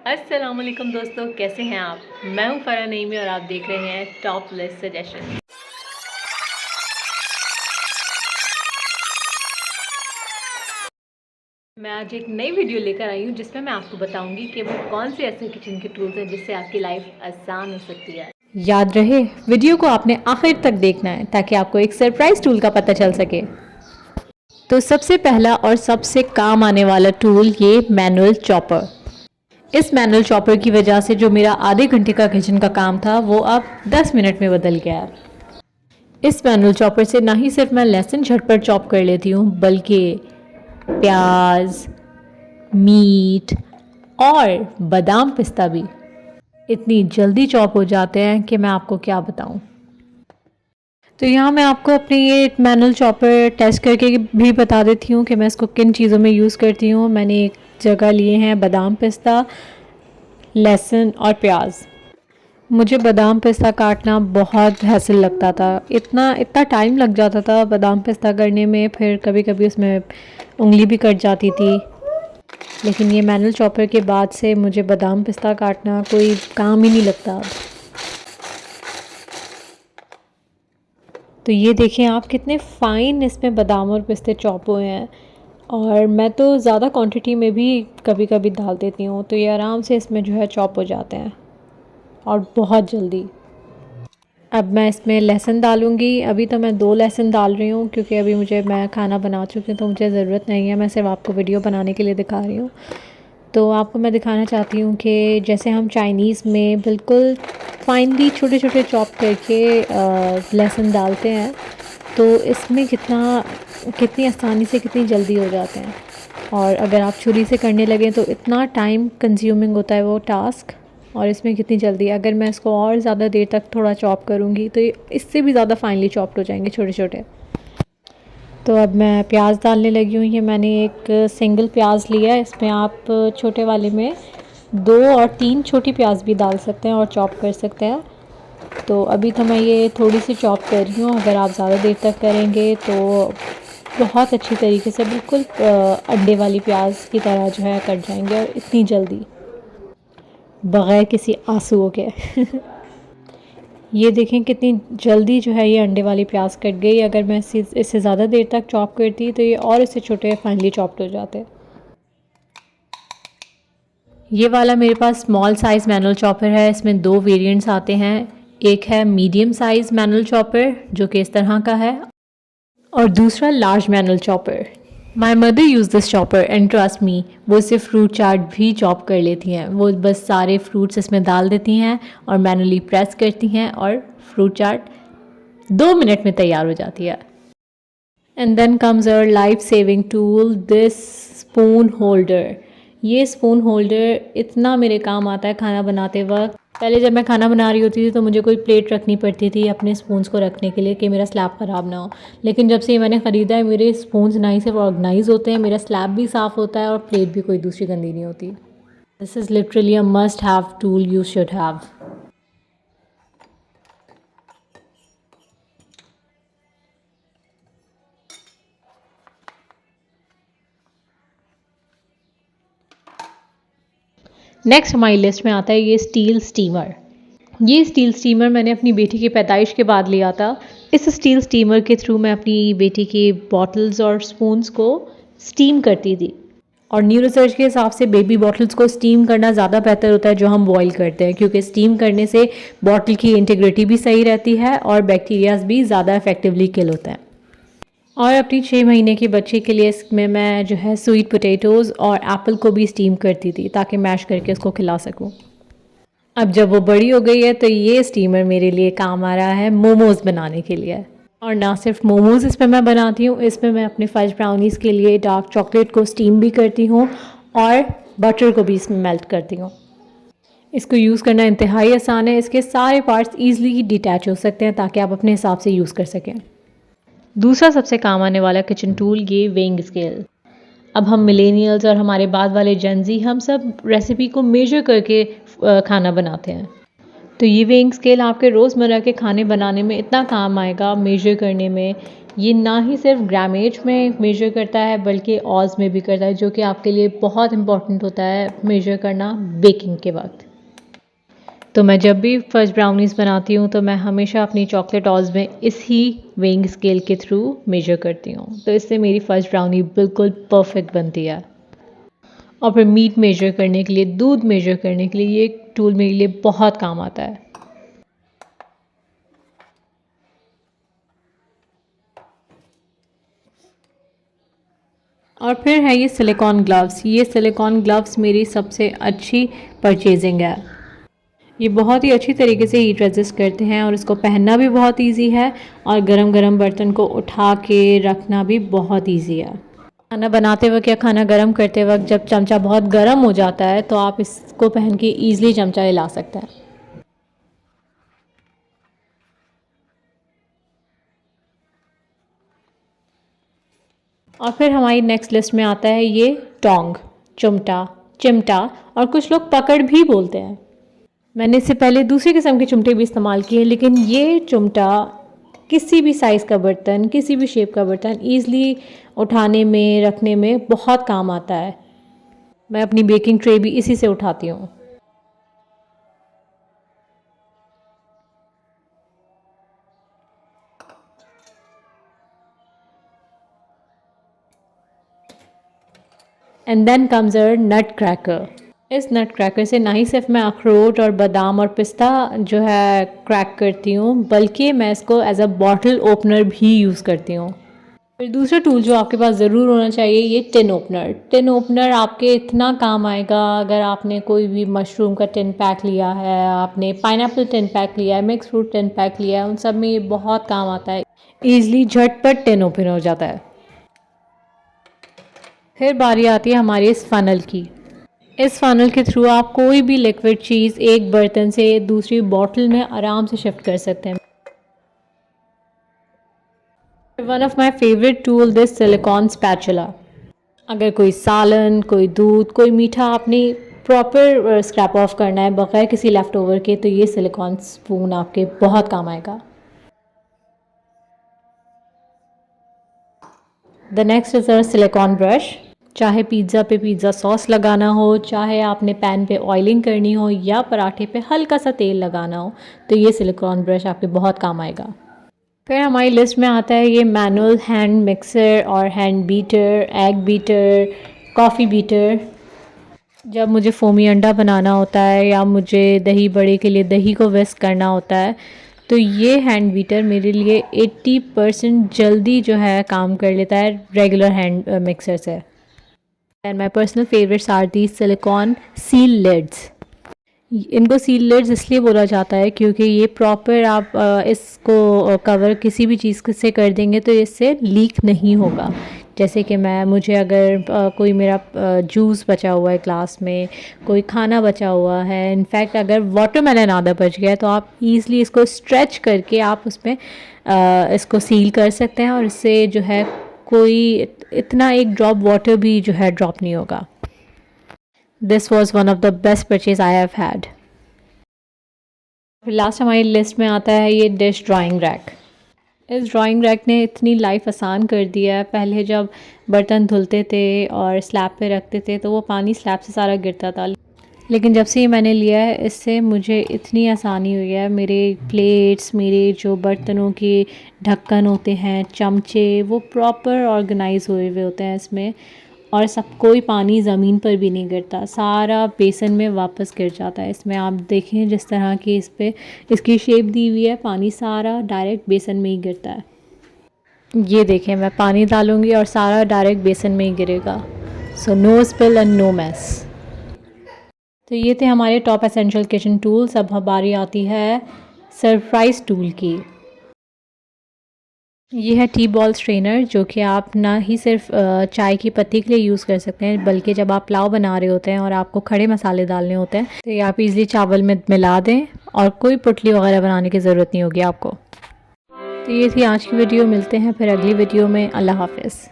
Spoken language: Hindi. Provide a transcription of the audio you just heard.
अस्सलाम वालेकुम दोस्तों, कैसे हैं आप? मैं हूं फरा नईमी और आप देख रहे हैं टॉप लिस्ट सजेशन। मैं आज एक नई वीडियो लेकर आई हूं जिसमें मैं आपको बताऊंगी कि वो कौन से ऐसे किचन के टूल्स हैं जिससे आपकी लाइफ आसान हो सकती है। याद रहे, वीडियो को आपने आखिर तक देखना है ताकि आपको एक सरप्राइज टूल का पता चल सके। तो सबसे पहला और सबसे काम आने वाला टूल ये मैनुअल चॉपर। इस मैनुअल चॉपर की वजह से जो मेरा आधे घंटे का किचन का काम था वो अब 10 मिनट में बदल गया है। इस मैनुअल चॉपर से ना ही सिर्फ मैं लहसुन झटपट चॉप कर लेती हूँ बल्कि प्याज, मीट और बादाम पिस्ता भी इतनी जल्दी चॉप हो जाते हैं कि मैं आपको क्या बताऊं। तो यहाँ मैं आपको अपनी ये मैनुअल चॉपर टेस्ट करके भी बता देती हूँ कि मैं इसको किन चीज़ों में यूज़ करती हूँ। मैंने एक जगह लिए हैं बादाम पिस्ता, लहसुन और प्याज। मुझे बादाम पिस्ता काटना बहुत हैसल लगता था, इतना टाइम लग जाता था बादाम पिस्ता करने में, फिर कभी कभी उसमें उंगली भी कट जाती थी। लेकिन ये मैनुअल चॉपर के बाद से मुझे बादाम पिस्ता काटना कोई काम ही नहीं लगता। तो ये देखें आप कितने फ़ाइन इसमें बादाम और पिस्ते चॉप हुए हैं। और मैं तो ज़्यादा क्वांटिटी में भी कभी कभी डाल देती हूँ, तो ये आराम से इसमें जो है चॉप हो जाते हैं और बहुत जल्दी। अब मैं इसमें लहसुन डालूँगी। अभी तो मैं 2 लहसुन डाल रही हूँ क्योंकि अभी मैं खाना बना चुकी हूँ तो मुझे ज़रूरत नहीं है, मैं सिर्फ आपको वीडियो बनाने के लिए दिखा रही हूँ। तो आपको मैं दिखाना चाहती हूँ कि जैसे हम चाइनीज़ में बिल्कुल फाइनली छोटे छोटे चॉप करके लहसुन डालते हैं, तो इसमें कितनी आसानी से कितनी जल्दी हो जाते हैं। और अगर आप छुरी से करने लगें तो इतना टाइम कंज्यूमिंग होता है वो टास्क, और इसमें कितनी जल्दी। अगर मैं इसको और ज़्यादा देर तक थोड़ा चॉप करूँगी तो ये इससे भी ज़्यादा फाइनली चॉप्ड हो जाएंगे छोटे छोटे। तो अब मैं प्याज डालने लगी हूँ। ये मैंने एक सिंगल प्याज लिया है, इसमें आप छोटे वाले में 2 और 3 छोटी प्याज भी डाल सकते हैं और चॉप कर सकते हैं। तो अभी तो मैं ये थोड़ी सी चॉप कर रही हूँ, अगर आप ज़्यादा देर तक करेंगे तो बहुत अच्छी तरीके से बिल्कुल अंडे वाली प्याज की तरह जो है कट जाएंगे, और इतनी जल्दी बग़ैर किसी आंसुओं के ये देखें कितनी जल्दी जो है ये अंडे वाली प्याज कट गई। अगर मैं इससे ज़्यादा देर तक चॉप करती तो ये और इससे छोटे फाइनली चॉप्ड हो जाते। ये वाला मेरे पास स्मॉल साइज़ मैनुअल चॉपर है। इसमें 2 वेरिएंट्स आते हैं। एक है मीडियम साइज़ मैनुअल चॉपर जो कि इस तरह का है, और दूसरा large manual chopper. My mother use this chopper and trust me, वो इससे फ्रूट चाट भी चॉप कर लेती हैं। वो बस सारे फ्रूट्स इसमें डाल देती हैं और मैनुअली प्रेस करती हैं और फ्रूट चाट 2 मिनट में तैयार हो जाती है। And then comes our life saving tool, this spoon holder. ये स्पून होल्डर इतना मेरे काम आता है खाना बनाते वक्त। पहले जब मैं खाना बना रही होती थी तो मुझे कोई प्लेट रखनी पड़ती थी अपने स्पून्स को रखने के लिए कि मेरा स्लैब ख़राब ना हो। लेकिन जब से ये मैंने ख़रीदा है मेरे स्पून्स ना ही सिर्फ ऑर्गेनाइज होते हैं, मेरा स्लैब भी साफ़ होता है और प्लेट भी कोई दूसरी गंदी नहीं होती। This is literally a must have tool you should have. Next हमारी लिस्ट में आता है ये स्टील स्टीमर। ये स्टील स्टीमर मैंने अपनी बेटी की पैदाइश के बाद लिया था। इस स्टील स्टीमर के थ्रू मैं अपनी बेटी की बॉटल्स और स्पून्स को स्टीम करती थी। और न्यू रिसर्च के हिसाब से बेबी बॉटल्स को स्टीम करना ज़्यादा बेहतर होता है जो हम बॉईल करते हैं, क्योंकि स्टीम करने से बॉटल की इंटीग्रिटी भी सही रहती है और बैक्टीरियाज भी ज़्यादा इफेक्टिवली किल होते हैं। और अपनी 6 महीने की बच्ची के लिए इसमें मैं जो है स्वीट पोटैटोज़ और एप्पल को भी स्टीम करती थी ताकि मैश करके उसको खिला सकूं। अब जब वो बड़ी हो गई है तो ये स्टीमर मेरे लिए काम आ रहा है मोमोज़ बनाने के लिए। और ना सिर्फ मोमोज़ इसमें मैं बनाती हूँ, इसमें मैं अपने फज ब्राउनीज़ के लिए डार्क चॉकलेट को स्टीम भी करती हूँ और बटर को भी इसमें मेल्ट करती हूँ। इसको यूज़ करना इंतहाई आसान है। इसके सारे पार्ट्स ईज़िली डिटैच हो सकते हैं ताकि आप अपने हिसाब से यूज़ कर सकें। दूसरा सबसे काम आने वाला किचन टूल ये वेइंग स्केल। अब हम मिलेनियल्स और हमारे बाद वाले जेनजी हम सब रेसिपी को मेजर करके खाना बनाते हैं। तो ये वेइंग स्केल आपके रोज़मर्रा के खाने बनाने में इतना काम आएगा, मेजर करने में। ये ना ही सिर्फ ग्रामेज में मेजर करता है बल्कि ऑज में भी करता है, जो कि आपके लिए बहुत इम्पॉर्टेंट होता है मेजर करना बेकिंग के वक्त। तो मैं जब भी फर्स्ट ब्राउनीज़ बनाती हूँ तो मैं हमेशा अपनी चॉकलेट ऑज में इसी वेइंग स्केल के थ्रू मेजर करती हूँ, तो इससे मेरी फर्स्ट ब्राउनी बिल्कुल परफेक्ट बनती है। और फिर मीट मेजर करने के लिए, दूध मेजर करने के लिए ये टूल मेरे लिए बहुत काम आता है। और फिर है ये सिलिकॉन ग्लव्स। ये सिलिकॉन ग्लव्स मेरी सबसे अच्छी परचेजिंग है। ये बहुत ही अच्छी तरीके से हीट रेजिस्ट करते हैं और इसको पहनना भी बहुत इजी है और गरम गरम बर्तन को उठा के रखना भी बहुत इजी है। खाना बनाते वक्त या खाना गरम करते वक्त जब चमचा बहुत गरम हो जाता है तो आप इसको पहन के ईज़िली चमचा हिला सकते हैं। और फिर हमारी नेक्स्ट लिस्ट में आता है ये टोंग, चिमटा, चिमटा, और कुछ लोग पकड़ भी बोलते हैं। मैंने इससे पहले दूसरी किस्म के चिमटे भी इस्तेमाल किए, लेकिन ये चिमटा किसी भी साइज़ का बर्तन, किसी भी शेप का बर्तन ईज़िली उठाने में, रखने में बहुत काम आता है। मैं अपनी बेकिंग ट्रे भी इसी से उठाती हूँ। And then comes our nutcracker. इस नट क्रैकर से ना ही सिर्फ मैं अखरोट और बादाम और पिस्ता जो है क्रैक करती हूँ, बल्कि मैं इसको एज अ बॉटल ओपनर भी यूज़ करती हूँ। फिर दूसरा टूल जो आपके पास ज़रूर होना चाहिए, ये टिन ओपनर। टिन ओपनर आपके इतना काम आएगा अगर आपने कोई भी मशरूम का टिन पैक लिया है, आपने पाइनएप्पल टिन पैक लिया है, मिक्स फ्रूट टिन पैक लिया है, उन सब में ये बहुत काम आता है। ईज़िली झटपट टिन ओपन हो जाता है। फिर बारी आती है हमारी इस फ़नल की। इस फ़नल के थ्रू आप कोई भी लिक्विड चीज़ एक बर्तन से दूसरी बॉटल में आराम से शिफ्ट कर सकते हैं। One of my favourite tool this silicone spatula. अगर कोई सालन, कोई दूध, कोई मीठा आपने प्रॉपर स्क्रैप ऑफ करना है बगैर किसी लेफ़्ट ओवर के, तो ये सिलिकॉन स्पून आपके बहुत काम आएगा। The next is a silicon brush. चाहे पिज़्ज़ा पे पिज़्ज़ा सॉस लगाना हो, चाहे आपने पैन पे ऑयलिंग करनी हो या पराठे पे हल्का सा तेल लगाना हो, तो ये सिलिकॉन ब्रश आपके बहुत काम आएगा। फिर हमारी लिस्ट में आता है ये मैनुअल हैंड मिक्सर और hand beater, egg beater, coffee beater. जब मुझे फोमी अंडा बनाना होता है या मुझे दही बड़े के लिए दही को विस्क करना होता है, तो ये हैंड बीटर मेरे लिए 80% जल्दी जो है काम कर लेता है रेगुलर हैंड मिक्सर से। And my personal favourites are the silicone seal lids. इनको सील लिड्स इसलिए बोला जाता है क्योंकि ये प्रॉपर आप इसको कवर किसी भी चीज़ से कर देंगे तो इससे लीक नहीं होगा। जैसे कि मुझे अगर कोई मेरा जूस बचा हुआ है ग्लास में, कोई खाना बचा हुआ है, इनफैक्ट अगर वाटरमेलन आधा बच गया है, तो आप ईज़िली इसको स्ट्रेच करके आप उसमें इसको सील कर सकते हैं और इससे जो है कोई इतना एक ड्रॉप वाटर भी जो है ड्रॉप नहीं होगा। This was one of the best purchase I have had. फिर लास्ट हमारी लिस्ट में आता है ये डिश ड्राइंग रैक। इस ड्राइंग रैक ने इतनी लाइफ आसान कर दिया है। पहले जब बर्तन धुलते थे और स्लैब पे रखते थे तो वो पानी स्लैब से सारा गिरता था, लेकिन जब से ये मैंने लिया है इससे मुझे इतनी आसानी हुई है। मेरे प्लेट्स, मेरे जो बर्तनों के ढक्कन होते हैं, चमचे, वो प्रॉपर ऑर्गेनाइज हुए हुए होते हैं इसमें, और सब कोई पानी ज़मीन पर भी नहीं गिरता, सारा बेसन में वापस गिर जाता है। इसमें आप देखें जिस तरह की इस पर इसकी शेप दी हुई है, पानी सारा डायरेक्ट बेसन में ही गिरता है। ये देखें, मैं पानी डालूँगी और सारा डायरेक्ट बेसन में ही गिरेगा। So no spill and no mess. तो ये थे हमारे टॉप एसेंशियल किचन टूल्स। अब हमारी आती है सरप्राइज़ टूल की। ये है टी बॉल स्ट्रेनर, जो कि आप ना ही सिर्फ चाय की पत्ती के लिए यूज़ कर सकते हैं, बल्कि जब आप पुलाव बना रहे होते हैं और आपको खड़े मसाले डालने होते हैं तो ये आप इजीली चावल में मिला दें और कोई पुटली वगैरह बनाने की ज़रूरत नहीं होगी आपको। तो ये थी आज की वीडियो। मिलते हैं फिर अगली वीडियो में। अल्लाह हाफ़िज़।